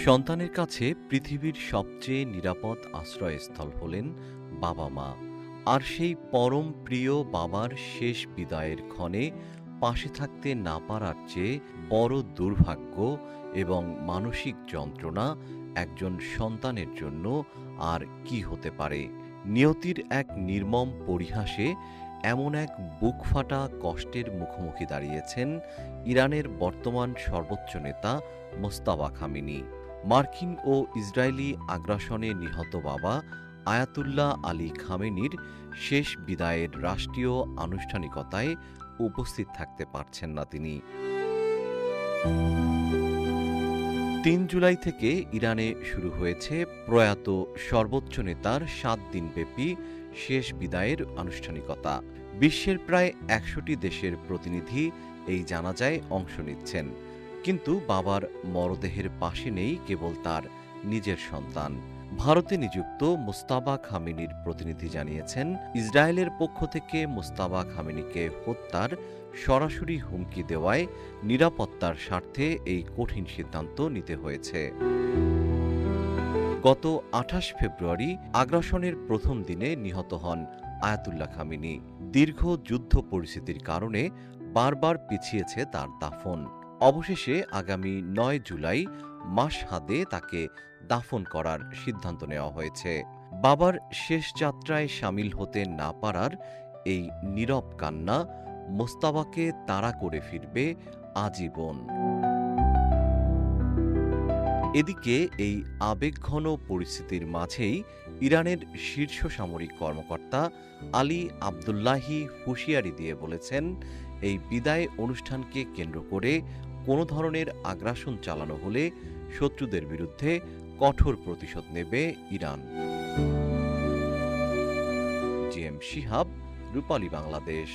সন্তানের কাছে পৃথিবীর সবচেয়ে নিরাপদ আশ্রয়স্থল হলেন বাবা মা। আর সেই পরম প্রিয় বাবার শেষ বিদায়ের ক্ষণে পাশে থাকতে না পারার চেয়ে বড় দুর্ভাগ্য এবং মানসিক যন্ত্রণা একজন সন্তানের জন্য আর কি হতে পারে। নিয়তির এক নির্মম পরিহাসে এমন এক বুকফাটা কষ্টের মুখোমুখি দাঁড়িয়েছেন ইরানের বর্তমান সর্বোচ্চ নেতা মোস্তাফা খামেনি। মার্কিন ও ইসরায়েলি আগ্রাসনে নিহত বাবা আয়াতুল্লাহ আলী খামেনির শেষ বিদায়ের রাষ্ট্রীয় আনুষ্ঠানিকতায় উপস্থিত থাকতে পারছেন না তিনি। ৩ জুলাই থেকে ইরানে শুরু হয়েছে প্রয়াত সর্বোচ্চ নেতার ৭ দিনব্যাপী শেষ বিদায়ের আনুষ্ঠানিকতা। বিশ্বের প্রায় ১০০টি দেশের প্রতিনিধি এই জানাজায় অংশ নিচ্ছেন। কিন্তু বাবার মরদেহের পাশে নেই কেবল তার নিজের সন্তান। ভারতে নিযুক্ত মোস্তাফা খামেনির প্রতিনিধি জানিয়েছেন, ইসরায়েলের পক্ষ থেকে মোস্তাফা খামেনিকে হত্যার সরাসরি হুমকি দেওয়ায় নিরাপত্তার স্বার্থে এই কঠিন সিদ্ধান্ত নিতে হয়েছে। গত ২৮ ফেব্রুয়ারি আগ্রাসনের প্রথম দিনে নিহত হন আয়াতুল্লাহ খামেনি। দীর্ঘ যুদ্ধ পরিস্থিতির কারণে বারবার পিছিয়েছে তার দাফন। অবশেষে আগামী ৯ জুলাই মাশহাদে তাকে দাফন করার সিদ্ধান্ত নেওয়া হয়েছে। বাবার শেষ যাত্রায় সামিল হতে না পারার এই নীরব কান্না মোস্তাফাকে তাড়া করে ফিরবে আজীবন। এদিকে এই আবেগঘন পরিস্থিতির মাঝেই ইরানের শীর্ষ সামরিক কর্মকর্তা আলী আবদুল্লাহি হুঁশিয়ারি দিয়ে বলেছেন, এই বিদায় অনুষ্ঠানকে কেন্দ্র করে কোনো ধরনের আগ্রাসন চালানো হলে শত্রুদের বিরুদ্ধে কঠোর প্রতিশোধ নেবে ইরান। জিএম শিহাব, রূপালী বাংলাদেশ।